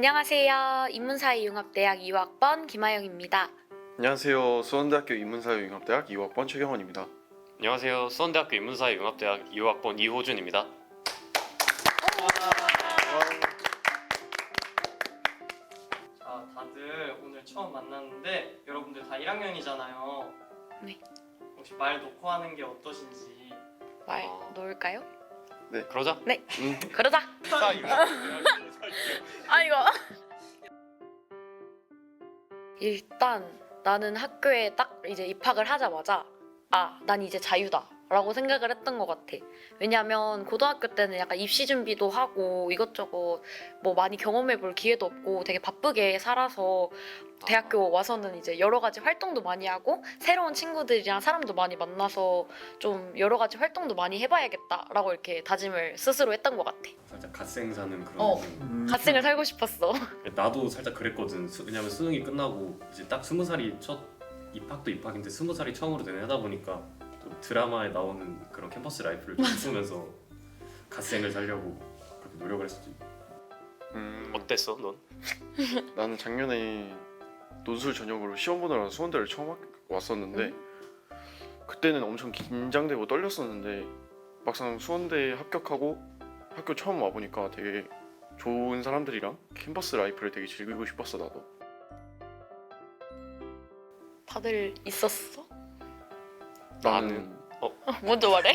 안녕하세요. 인문사회융합대학 2학번 김하영입니다. 안녕하세요. 수원대학교 인문사회융합대학 2학번 최경원입니다. 안녕하세요. 수원대학교 인문사회융합대학 2학번 이호준입니다. 자, 다들 오늘 처음 만났는데 여러분들 다 1학년이잖아요. 네. 혹시 말 놓고 하는 게 어떠신지. 말 놓을까요? 그러자. 네. 그러자. 아이고. 일단 나는 학교에 딱 이제 입학을 하자마자 난 이제 자유다 라고 생각을 했던 것 같아. 왜냐면 고등학교 때는 약간 입시 준비도 하고 이것저것 뭐 많이 경험해 볼 기회도 없고 되게 바쁘게 살아서 대학교 와서는 이제 여러 가지 활동도 많이 하고 새로운 친구들이랑 사람도 많이 만나서 좀 여러 가지 활동도 많이 해봐야겠다라고 이렇게 다짐을 스스로 했던 것 같아. 살짝 갓생 사는 그런 어. 느낌. 갓생을 살고 싶었어. 나도 살짝 그랬거든. 왜냐면 수능이 끝나고 이제 딱 20살이 첫 입학도 입학인데 20살이 처음으로 되는 하다 보니까 또 드라마에 나오는 그런 캠퍼스 라이프를 좀 꿈꾸면서 갓생을 살려고 그렇게 노력을 했었지. 어땠어, 넌? 나는 작년에 논술 전형으로 시험 보느라 수원대를 처음 왔었는데 그때는 엄청 긴장되고 떨렸었는데 막상 수원대에 합격하고 학교 처음 와보니까 되게 좋은 사람들이랑 캠퍼스 라이프를 되게 즐기고 싶었어. 나도. 다들 있었어? 나는 먼저 말해.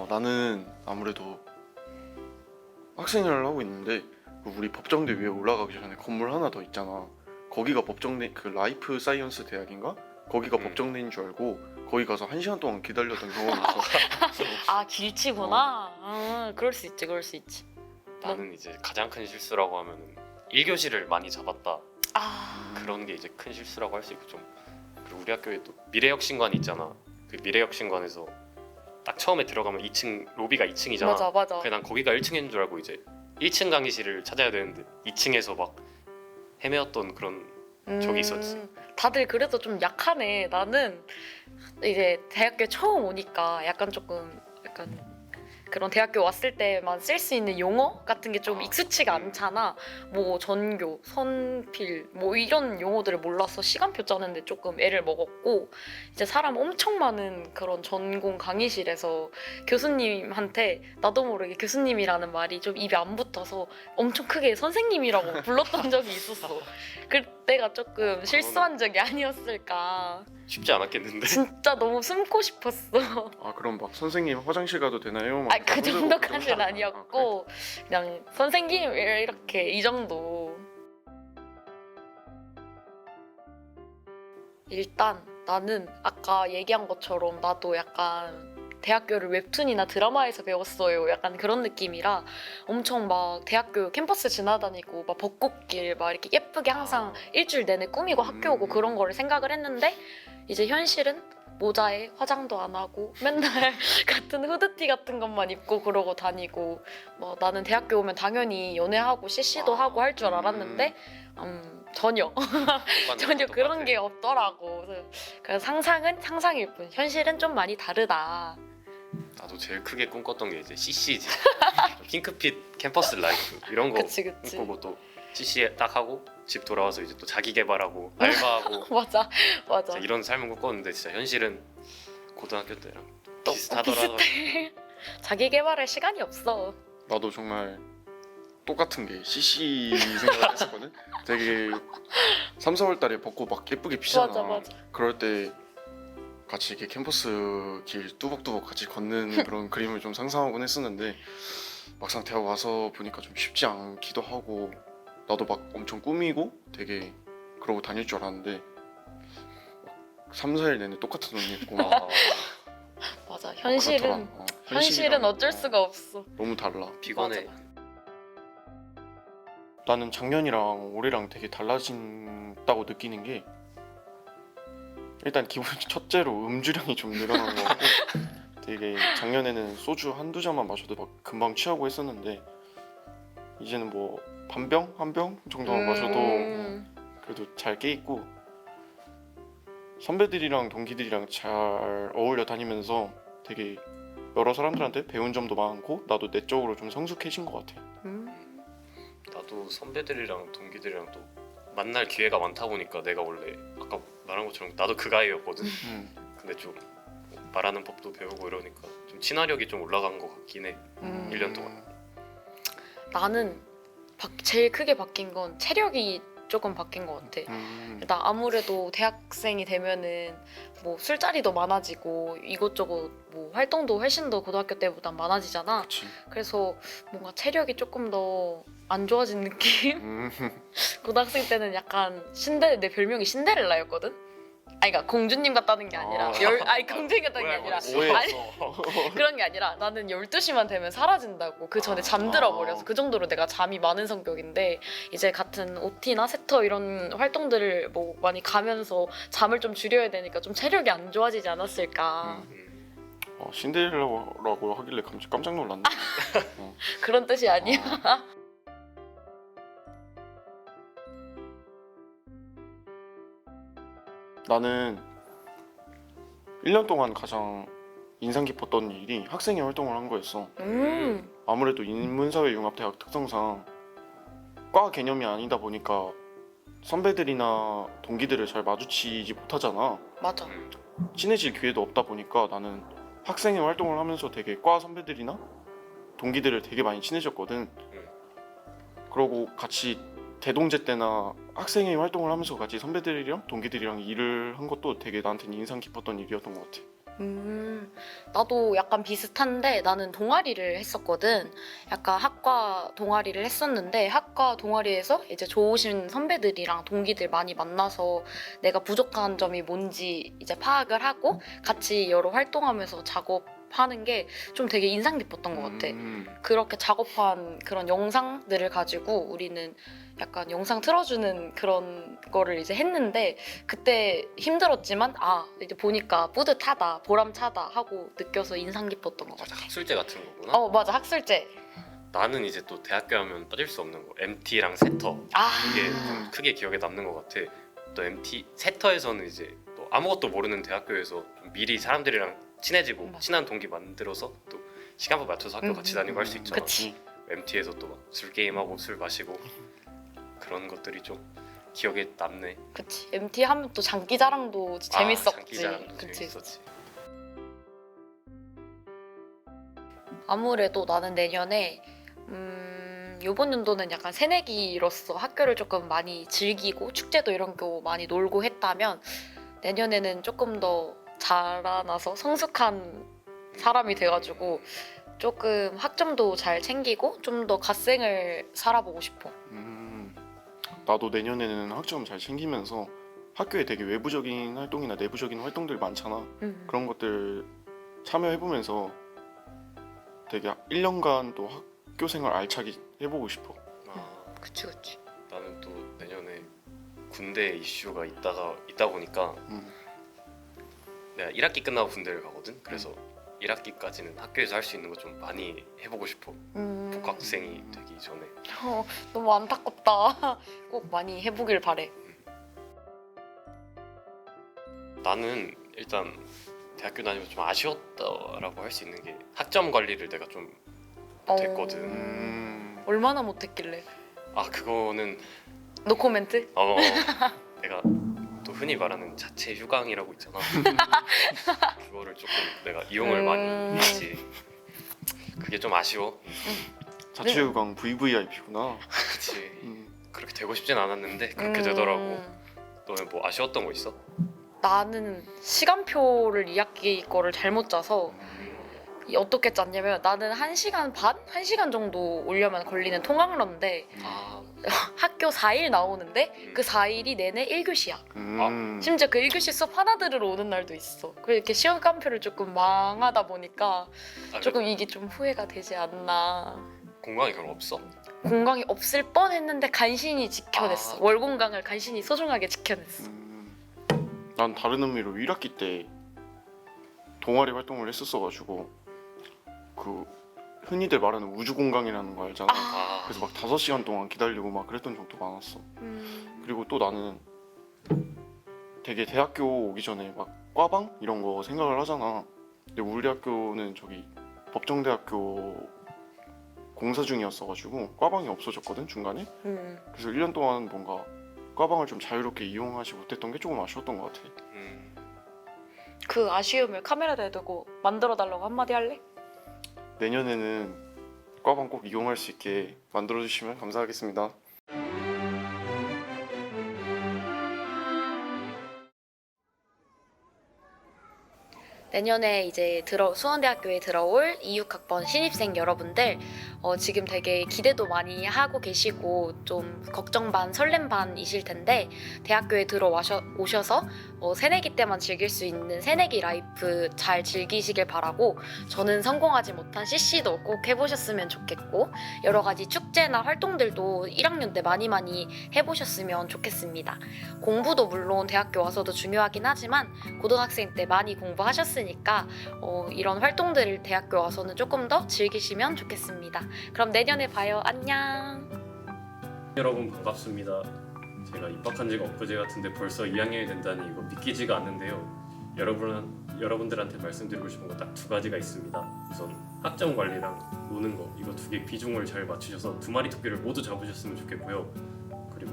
나는 아무래도 학생회를 하고 있는데 우리 법정대 위에 올라가기 전에 건물 하나 더 있잖아. 거기가 법정대 그 라이프 사이언스 대학인가? 거기가 법정대인 줄 알고 거기 가서 1시간 동안 기다렸던 경험이 있어. 길치구나. 그럴 수 있지, 그럴 수 있지. 나는 이제 가장 큰 실수라고 하면은 1교시를 많이 잡았다. 아, 그런 게 이제 큰 실수라고 할 수 있고 좀. 그리고 우리 학교에 또 미래혁신관이 있잖아. 그 미래혁신관에서 딱 처음에 들어가면 2층 로비가 2층이잖아. 맞아. 그래 난 거기가 1층인 줄 알고 이제 1층 강의실을 찾아야 되는데 2층에서 막 헤매었던 그런 적이 있었지. 다들 그래도 좀 약하네. 나는 이제 대학교에 처음 오니까 약간 그런 대학교 왔을 때만 쓸 수 있는 용어 같은 게 좀 익숙치가 않잖아. 뭐 전교, 선필 뭐 이런 용어들을 몰라서 시간표 짜는데 조금 애를 먹었고 이제 사람 엄청 많은 그런 전공 강의실에서 교수님한테 나도 모르게 교수님이라는 말이 좀 입에 안 붙어서 엄청 크게 선생님이라고 불렀던 적이 있었어. 그때가 조금 실수한 적이 아니었을까. 쉽지 않았겠는데. 진짜 너무 숨고 싶었어. 그럼 막 선생님 화장실 가도 되나요? 막 그 손들고 정도까지는 그러잖아. 아니었고 그냥 선생님 이렇게 이 정도. 일단 나는 아까 얘기한 것처럼 나도 약간 대학교를 웹툰이나 드라마에서 배웠어요. 약간 그런 느낌이라 엄청 막 대학교 캠퍼스 지나다니고 막 벚꽃길 막 이렇게 예쁘게 항상 일주일 내내 꾸미고 학교 오고 그런 거를 생각을 했는데 이제 현실은 모자에 화장도 안 하고 맨날 같은 후드티 같은 것만 입고 그러고 다니고 뭐 나는 대학교 오면 당연히 연애하고 CC도 하고 할 줄 알았는데 전혀 그런 게 없더라고. 그래서 상상은 상상일 뿐 현실은 좀 많이 다르다. 나도 제일 크게 꿈꿨던 게 이제 CC지. 핑크빛 캠퍼스 라이프 이런 거 그치. 꿈꾸고 또 CC에 딱 하고 집 돌아와서 이제 또 자기 개발하고 알바하고 맞아. 진짜 이런 삶을 꿈꿨는데 진짜 현실은 고등학교 때랑 또 비슷하더라고. 비슷해. 자기 개발할 시간이 없어. 나도 정말 똑같은 게 CC 생각을 했었거든. 되게 3, 4월 달에 벚꽃 막 예쁘게 피잖아. 맞아. 그럴 때 같이 이렇게 캠퍼스 길 뚜벅뚜벅 같이 걷는 그런 그림을 좀 상상하곤 했었는데 막상 대학 와서 보니까 좀 쉽지 않기도 하고 나도 막 엄청 꾸미고 되게 그러고 다닐 줄 알았는데 3, 4일 내내 똑같은 옷 입고 막 맞아. 현실은 그렇더라. 현실은 어쩔 수가 없어. 너무 달라. 피곤해. 맞아. 나는 작년이랑 올해랑 되게 달라진다고 느끼는 게 일단 기본 첫째로 음주량이 좀 늘어난 것 같고 되게 작년에는 소주 한두 잔만 마셔도 막 금방 취하고 했었는데 이제는 뭐 반병? 한 병 정도만 마셔도 그래도 잘 깨있고 선배들이랑 동기들이랑 잘 어울려 다니면서 되게 여러 사람들한테 배운 점도 많고 나도 내적으로 좀 성숙해진 것 같아. 또 선배들이랑 동기들이랑 또 만날 기회가 많다 보니까 내가 원래 아까 말한 것처럼 나도 그 가이였거든. 근데 좀 말하는 법도 배우고 이러니까 좀 친화력이 좀 올라간 것 같긴 해. 1년 동안. 나는 제일 크게 바뀐 건 체력이 조금 바뀐 것 같아. 나 아무래도 대학생이 되면은 뭐 술자리도 많아지고 이것저것 뭐 활동도 훨씬 더 고등학교 때보다 많아지잖아. 그치. 그래서 뭔가 체력이 조금 더 안 좋아진 느낌? 고등학생 때는 약간 내 별명이 신데렐라였거든? 아니 그러니까 공주님 같다는 게 아니라 공주님 같다는 게 아니라 오해였어. 그런 게 아니라 나는 12시만 되면 사라진다고. 그 전에 잠들어 버려서. 그 정도로 내가 잠이 많은 성격인데 이제 같은 OT나 세터 이런 활동들을 뭐 많이 가면서 잠을 좀 줄여야 되니까 좀 체력이 안 좋아지지 않았을까. 신데렐라라고 하길래 깜짝 놀랐네. 그런 뜻이 아니야. 나는 1년 동안 가장 인상 깊었던 일이 학생회 활동을 한 거였어. 아무래도 인문사회융합대학 특성상 과 개념이 아니다 보니까 선배들이나 동기들을 잘 마주치지 못하잖아. 맞아. 친해질 기회도 없다 보니까 나는 학생회 활동을 하면서 되게 과 선배들이나 동기들을 되게 많이 친해졌거든. 그러고 같이 대동제 때나 학생회 활동을 하면서 같이 선배들이랑 동기들이랑 일을 한 것도 되게 나한테는 인상 깊었던 일이었던 것 같아. 나도 약간 비슷한데 나는 동아리를 했었거든. 약간 학과 동아리를 했었는데 학과 동아리에서 이제 좋으신 선배들이랑 동기들 많이 만나서 내가 부족한 점이 뭔지 이제 파악을 하고 같이 여러 활동하면서 작업하는 게 좀 되게 인상 깊었던 것 같아. 그렇게 작업한 그런 영상들을 가지고 우리는 약간 영상 틀어주는 그런 거를 이제 했는데 그때 힘들었지만 이제 보니까 뿌듯하다, 보람차다 하고 느껴서 인상 깊었던 것 같아. 학술제 같은 거구나. 맞아, 학술제. 나는 이제 또 대학교 하면 빠질 수 없는 거 MT랑 세터. 이게 좀 크게 기억에 남는 것 같아. 또 MT 세터에서는 이제 또 아무것도 모르는 대학교에서 좀 미리 사람들이랑 친해지고 맞아. 친한 동기 만들어서 또 시간표 맞춰서 학교 같이 다니고 할 수 있잖아. 그치. MT에서 또 술 게임하고 술 마시고 그런 것들이 좀 기억에 남네. 그치. MT 하면 또 장기자랑도 재밌었지. 장기자랑도 그치. 재밌었지. 아무래도 나는 내년에 요번 연도는 약간 새내기로서 학교를 조금 많이 즐기고 축제도 이런 거 많이 놀고 했다면 내년에는 조금 더 자라나서 성숙한 사람이 돼가지고 조금 학점도 잘 챙기고 좀 더 갓생을 살아보고 싶어. 나도 내년에는 학점 잘 챙기면서 학교에 되게 외부적인 활동이나 내부적인 활동들 많잖아. 그런 것들 참여해보면서 되게 1년간 또 학교 생활 알차게 해보고 싶어. 그치. 나는 또 내년에 군대 이슈가 있다 보니까 내가 1학기 끝나고 군대를 가거든. 그래서 1학기까지는 학교에서 할 수 있는 거 좀 많이 해보고 싶어. 복학생이 되기 전에. 너무 안타깝다. 꼭 많이 해보길 바래. 나는 일단 대학교 다니면서 좀 아쉬웠다라고 할 수 있는 게 학점 관리를 내가 좀 못했거든. 얼마나 못했길래? 그거는 노코멘트? 내가 또 흔히 말하는 자체 휴강이라고 있잖아. 그거를 조금 내가 이용을 많이 했지. 그게 좀 아쉬워. 자취유강 VVIP구나. 그치. 그렇게 되고 싶진 않았는데 그렇게 되더라고. 너는 뭐 아쉬웠던 거 있어? 나는 시간표를 2학기 거를 잘못 짜서 어떻게 짰냐면 나는 1시간 반? 1시간 정도 오려면 걸리는 통학로인데 학교 4일 나오는데 그 4일이 내내 1교시야. 심지어 그 1교시 수업 하나 들으러 오는 날도 있어. 이렇게 시간표를 조금 망하다 보니까 조금 이게 좀 후회가 되지 않나. 공강이 그럼 없어? 공강이 없을 뻔했는데 간신히 지켜냈어. 월공강을 간신히 소중하게 지켜냈어. 난 다른 의미로 1학기 때 동아리 활동을 했었어가지고 그 흔히들 말하는 우주공강이라는 거 알잖아. 그래서 막 5시간 동안 기다리고 막 그랬던 적도 많았어. 그리고 또 나는 되게 대학교 오기 전에 막 과방 이런 거 생각을 하잖아. 근데 우리 학교는 저기 법정대학교 공사 중이었어가지고 과방이 없어졌거든 중간에. 그래서 1년 동안 뭔가 과방을 좀 자유롭게 이용하지 못했던 게 조금 아쉬웠던 것 같아. 그 아쉬움을 카메라에 두고 만들어달라고 한마디 할래? 내년에는 과방 꼭 이용할 수 있게 만들어주시면 감사하겠습니다. 내년에 이제 수원대학교에 들어올 26학번 신입생 여러분들 지금 되게 기대도 많이 하고 계시고 좀 걱정 반 설렘 반이실 텐데 대학교에 들어오셔서 새내기 때만 즐길 수 있는 새내기 라이프 잘 즐기시길 바라고 저는 성공하지 못한 CC도 꼭 해보셨으면 좋겠고 여러 가지 축제나 활동들도 1학년 때 많이 해보셨으면 좋겠습니다. 공부도 물론 대학교 와서도 중요하긴 하지만 고등학생 때 많이 공부하셨으니까 이런 활동들을 대학교 와서는 조금 더 즐기시면 좋겠습니다. 그럼 내년에 봐요. 안녕. 여러분 반갑습니다. 제가 입학한 지가 엊그제 같은데 벌써 2학년이 된다니 이거 믿기지가 않는데요. 여러분들한테 말씀드리고 싶은 거 딱 두 가지가 있습니다. 우선 학점 관리랑 노는 거 이거 두 개 비중을 잘 맞추셔서 두 마리 토끼를 모두 잡으셨으면 좋겠고요. 그리고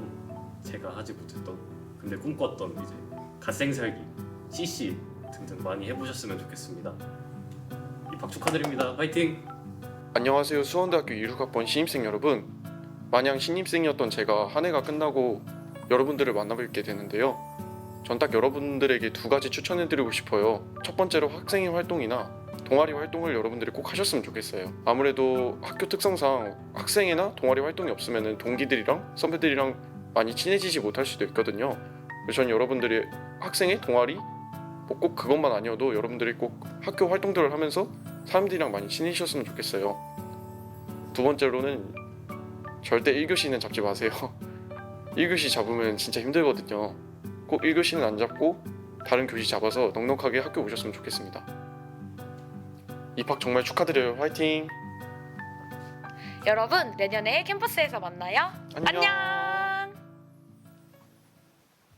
제가 하지 못했던 근데 꿈꿨던 이제 갓생 살기, CC 등등 많이 해보셨으면 좋겠습니다. 입학 축하드립니다. 화이팅! 안녕하세요. 수원대학교 26학번 신입생 여러분. 마냥 신입생이었던 제가 한 해가 끝나고 여러분들을 만나뵙게 되는데요. 전 딱 여러분들에게 두 가지 추천해드리고 싶어요. 첫 번째로 학생회 활동이나 동아리 활동을 여러분들이 꼭 하셨으면 좋겠어요. 아무래도 학교 특성상 학생회나 동아리 활동이 없으면 동기들이랑 선배들이랑 많이 친해지지 못할 수도 있거든요. 그래서 전 여러분들이 학생회, 동아리 꼭 그것만 아니어도 여러분들이 꼭 학교 활동들을 하면서 사람들이랑 많이 친해지셨으면 좋겠어요. 두 번째로는 절대 1교시는 잡지 마세요. 1교시 잡으면 진짜 힘들거든요. 꼭 1교시는 안 잡고 다른 교시 잡아서 넉넉하게 학교 오셨으면 좋겠습니다. 입학 정말 축하드려요. 화이팅! 여러분 내년에 캠퍼스에서 만나요. 안녕.